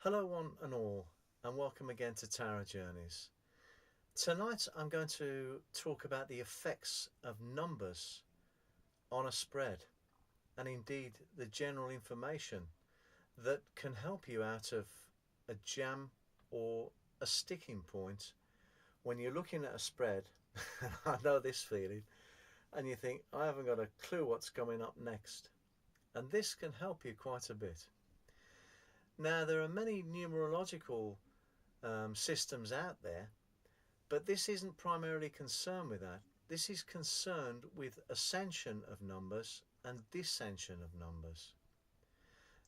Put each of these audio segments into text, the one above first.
Hello one and all, and welcome again to Tarot Journeys. Tonight I'm going to talk about the effects of numbers on a spread, and indeed the general information that can help you out of a jam or a sticking point when you're looking at a spread. And I know this feeling, and you think, I haven't got a clue what's coming up next. And this can help you quite a bit. Now, there are many numerological systems out there, but this isn't primarily concerned with that. This is concerned with ascension of numbers and descension of numbers.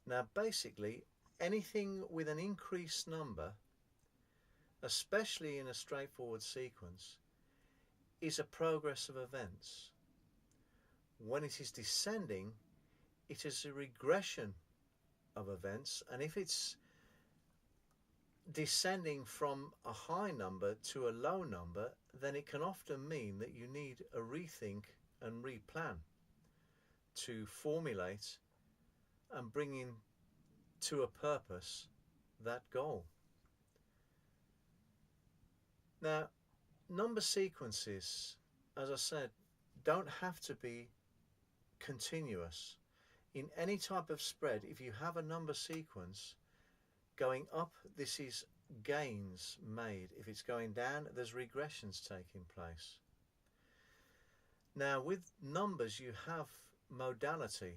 Now, basically, anything with an increased number, especially in a straightforward sequence, is a progress of events. When it is descending, it is a regression of events, and if it's descending from a high number to a low number, then it can often mean that you need a rethink and replan to formulate and bring in to a purpose that goal. Now, number sequences, as I said, don't have to be continuous. In any type of spread, if you have a number sequence going up, this is gains made. If it's going down, there's regressions taking place. Now, with numbers, you have modality.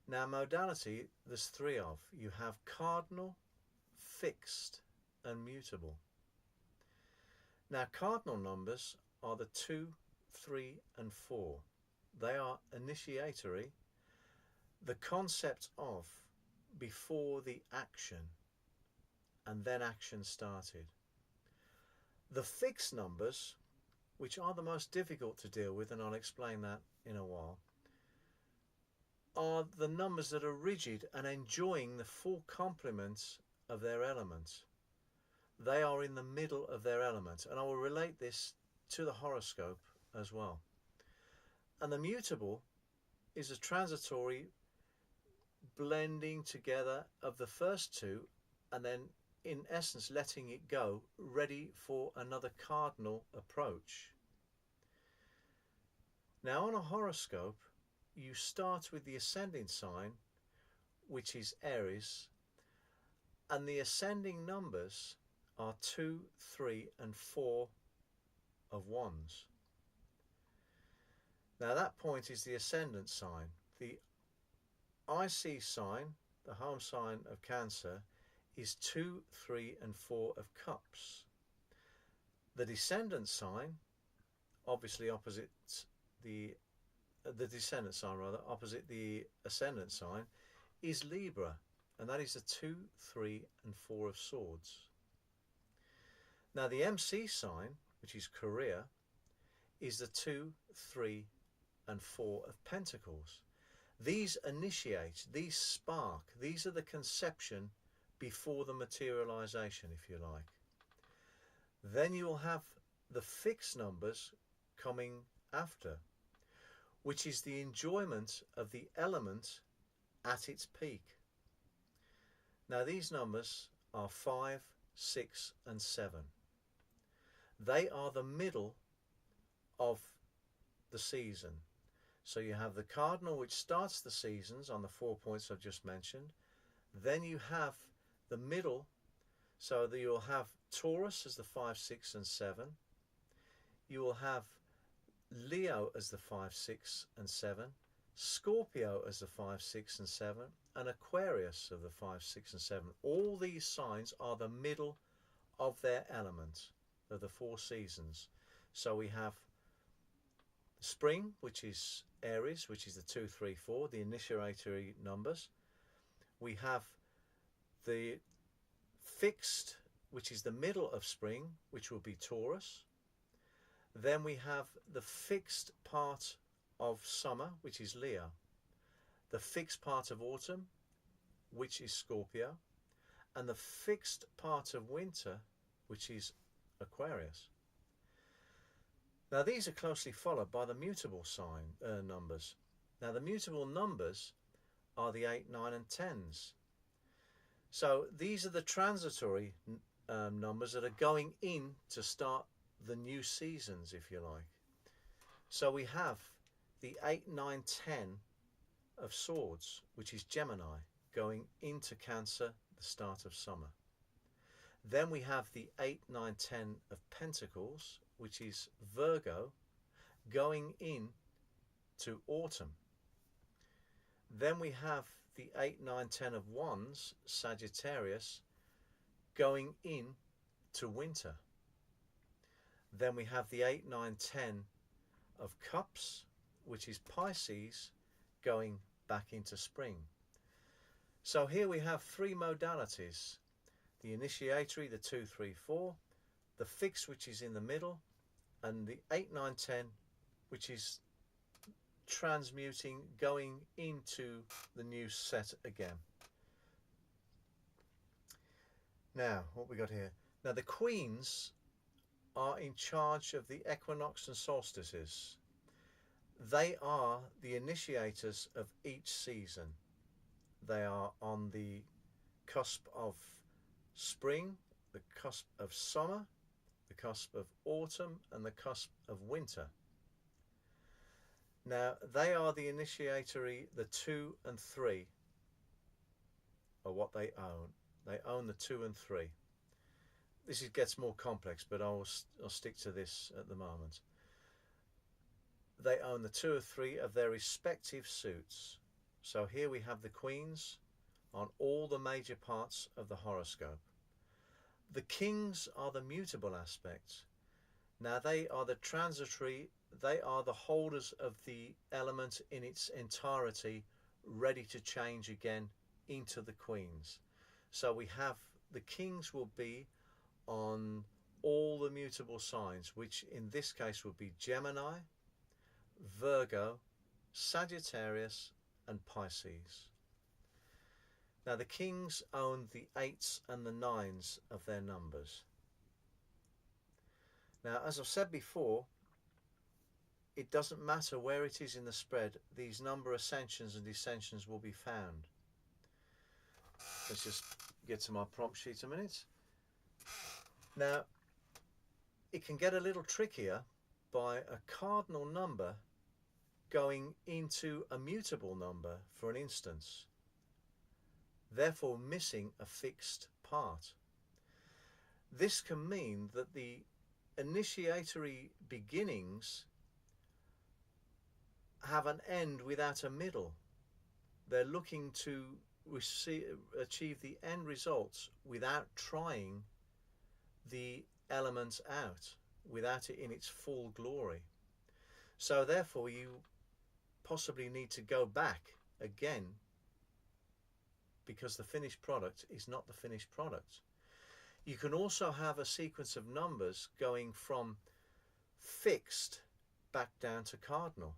Now, modality, there's three of. You have cardinal, fixed, and mutable. Now, cardinal numbers are the 2, 3, and 4. They are initiatory, the concept of before the action, and then action started. The fixed numbers, which are the most difficult to deal with, and I'll explain that in a while, are the numbers that are rigid and enjoying the full complement of their element. They are in the middle of their element, and I will relate this to the horoscope as well. And the mutable is a transitory blending together of the first two, and then in essence letting it go, ready for another cardinal approach. Now, on a horoscope, you start with the ascending sign, which is Aries, and the ascending numbers are 2, 3, and 4 of wands. Now, that point is the ascendant sign. The IC sign, the home sign of Cancer, is 2, 3, and 4 of cups. The descendant sign, obviously opposite the descendant sign rather, opposite the ascendant sign, is Libra, and that is the 2, 3, and 4 of swords. Now, the MC sign, which is Career, is the 2, 3, and 4 of pentacles. These initiate, these spark, these are the conception before the materialization, if you like. Then you will have the fixed numbers coming after, which is the enjoyment of the element at its peak. Now, these numbers are 5, 6, and 7. They are the middle of the season. So you have the cardinal, which starts the seasons on the 4 points I've just mentioned. Then you have the middle, so that you'll have Taurus as the 5, 6, and 7. You will have Leo as the 5, 6, and 7. Scorpio as the 5, 6, and 7. And Aquarius of the 5, 6, and 7. All these signs are the middle of their element of the 4 seasons. So we have spring, which is Aries, which is the 2, 3, 4, the initiatory numbers. We have the fixed, which is the middle of spring, which will be Taurus. Then we have the fixed part of summer, which is Leo. The fixed part of autumn, which is Scorpio. And the fixed part of winter, which is Aquarius. Now, these are closely followed by the mutable sign numbers. Now, the mutable numbers are the 8, 9, and 10s. So these are the transitory numbers that are going in to start the new seasons, if you like. So we have the 8, 9, 10 of swords, which is Gemini, going into Cancer, the start of summer. Then we have the 8, 9, 10 of Pentacles, which is Virgo, going in to autumn. Then we have the 8, 9, 10 of Wands, Sagittarius, going in to winter. Then we have the 8, 9, 10 of Cups, which is Pisces, going back into spring. So here we have three modalities: the initiatory, the 2, 3, 4, the fixed, which is in the middle, and the 8, 9, 10, which is transmuting, going into the new set again. Now, what we got here? Now, the queens are in charge of the equinox and solstices. They are the initiators of each season. They are on the cusp of spring, the cusp of summer, the cusp of autumn, and the cusp of winter. Now, they are the initiatory, the 2 and 3 are what they own. They own the 2 and 3. This gets more complex, but I'll stick to this at the moment. They own the 2 or 3 of their respective suits. So here we have the queens on all the major parts of the horoscope. The kings are the mutable aspects. Now they are the transitory, they are the holders of the element in its entirety, ready to change again into the queens. So we have the kings will be on all the mutable signs, which in this case would be Gemini, Virgo, Sagittarius, and Pisces. Now the kings own the 8s and the 9s of their numbers. Now, as I've said before, it doesn't matter where it is in the spread, these number ascensions and descensions will be found. Let's just get to my prompt sheet a minute. Now, it can get a little trickier by a cardinal number going into a mutable number for an instance, therefore missing a fixed part. This can mean that the initiatory beginnings have an end without a middle. They're looking to achieve the end results without trying the elements out, without it in its full glory. So therefore you possibly need to go back again, because the finished product is not the finished product. You can also have a sequence of numbers going from fixed back down to cardinal,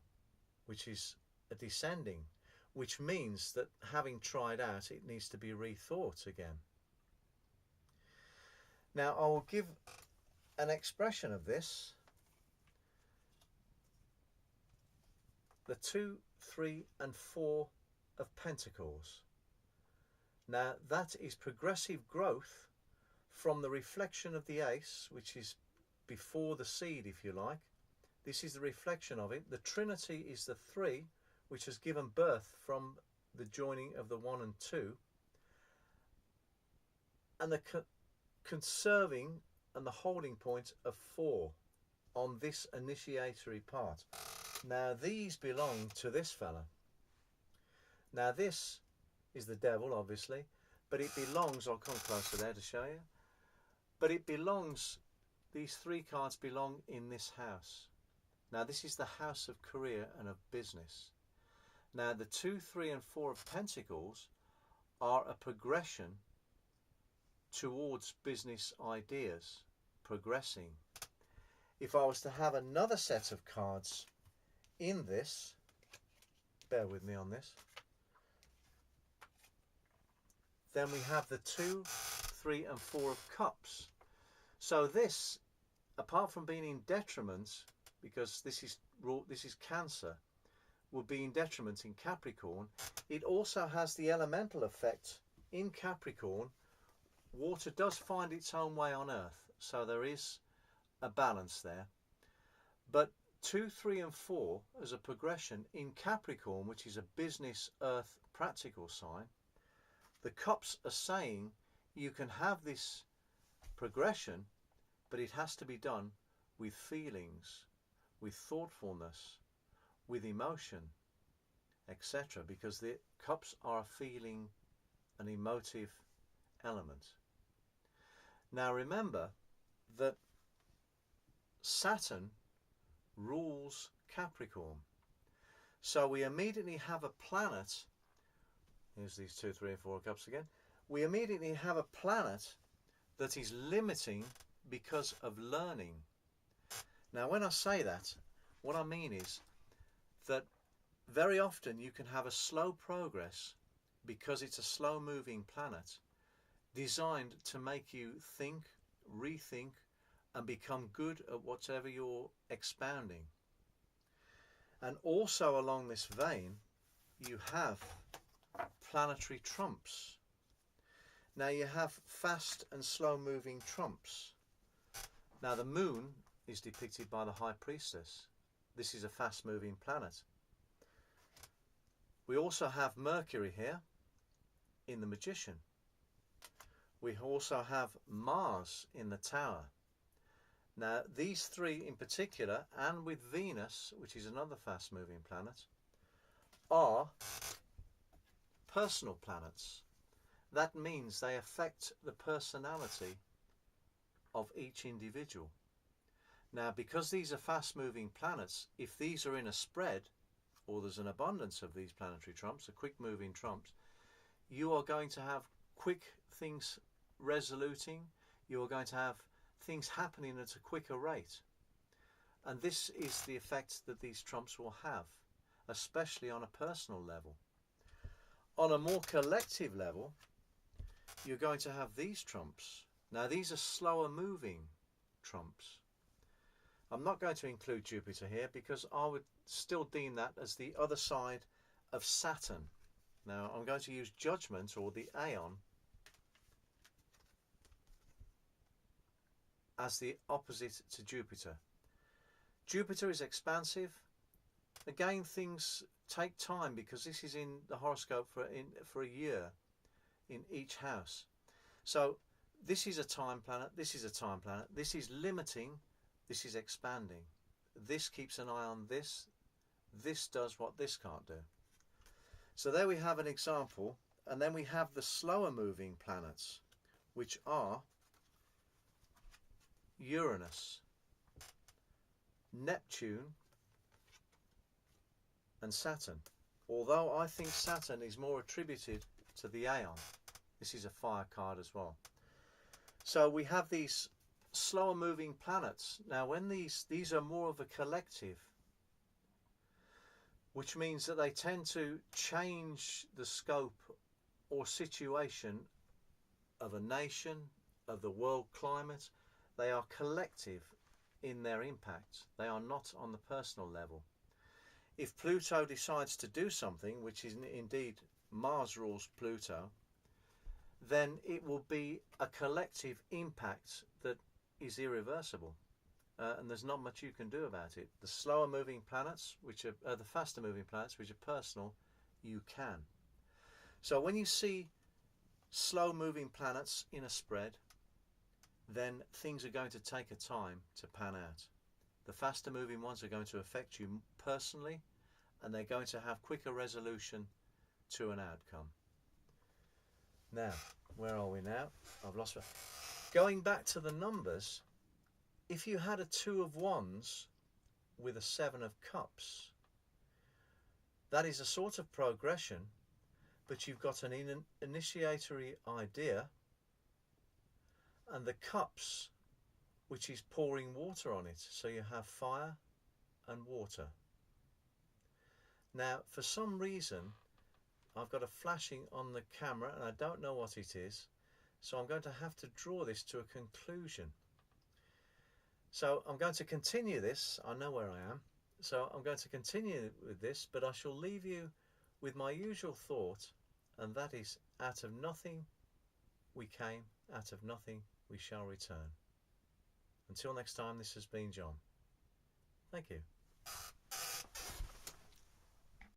which is a descending, which means that having tried out, it needs to be rethought again. Now I will give an expression of this. The 2, 3, and 4 of Pentacles. Now that is progressive growth from the reflection of the ace, which is before the seed, if you like. This is the reflection of it. The Trinity is the 3, which has given birth from the joining of the 1 and 2. And the conserving and the holding point of 4 on this initiatory part. Now these belong to this fella. Now this is the devil, obviously, but it belongs, I'll come closer there to show you, but it belongs, these 3 cards belong in this house. Now this is the house of career and of business. Now the 2, 3, and 4 of Pentacles are a progression towards business ideas, progressing. If I was to have another set of cards in this, bear with me on this, then we have the 2, 3, and 4 of Cups. So this, apart from being in detriment, because this is Cancer, will be in detriment in Capricorn, it also has the elemental effect in Capricorn, water does find its own way on Earth, so there is a balance there. But 2, 3 and 4 as a progression in Capricorn, which is a business Earth practical sign, the cups are saying you can have this progression, but it has to be done with feelings, with thoughtfulness, with emotion, etc., because the cups are a feeling, an emotive element. Now remember that Saturn rules Capricorn, so we immediately have a planet, here's these 2, 3 and 4 cups again, we immediately have a planet that is limiting because of learning. Now when I say that, what I mean is that very often you can have a slow progress because it's a slow moving planet designed to make you think, rethink and become good at whatever you're expounding. And also along this vein you have planetary trumps. Now you have fast and slow moving trumps. Now the moon is depicted by the High Priestess. This is a fast moving planet. We also have Mercury here in the Magician. We also have Mars in the Tower. Now these three in particular, and with Venus, which is another fast moving planet, are personal planets. That means they affect the personality of each individual. Now because these are fast moving planets, if these are in a spread, or there's an abundance of these planetary trumps, a quick moving trumps, you are going to have quick things resoluting, you are going to have things happening at a quicker rate. And this is the effect that these trumps will have, especially on a personal level. On a more collective level, you're going to have these trumps. Now these are slower moving trumps. I'm not going to include Jupiter here because I would still deem that as the other side of Saturn. Now I'm going to use Judgment, or the Aeon, as the opposite to Jupiter. Jupiter is expansive. Again, things take time because this is in the horoscope for a year in each house. So this is a time planet, this is a time planet, this is limiting, this is expanding. This keeps an eye on this, this does what this can't do. So there we have an example, and then we have the slower moving planets, which are Uranus, Neptune and Saturn. Although I think Saturn is more attributed to the Aeon. This is a fire card as well. So we have these slower moving planets. Now when these are more of a collective, which means that they tend to change the scope or situation of a nation, of the world climate. They are collective in their impact. They are not on the personal level. If Pluto decides to do something, which is indeed Mars rules Pluto, then it will be a collective impact that is irreversible. And there's not much you can do about it. The slower moving planets, which are the faster moving planets, which are personal, you can. So when you see slow moving planets in a spread, then things are going to take a time to pan out. The faster moving ones are going to affect you personally, and they're going to have quicker resolution to an outcome. Now, where are we now? I've lost it. Going back to the numbers, if you had a 2 of Wands with a 7 of Cups, that is a sort of progression, but you've got an initiatory idea, and the Cups, which is pouring water on it. So you have fire and water. Now, for some reason, I've got a flashing on the camera and I don't know what it is. So I'm going to have to draw this to a conclusion. So I'm going to continue this. I know where I am. So I'm going to continue with this, but I shall leave you with my usual thought, and that is, out of nothing we came, out of nothing we shall return. Until next time, this has been John. Thank you.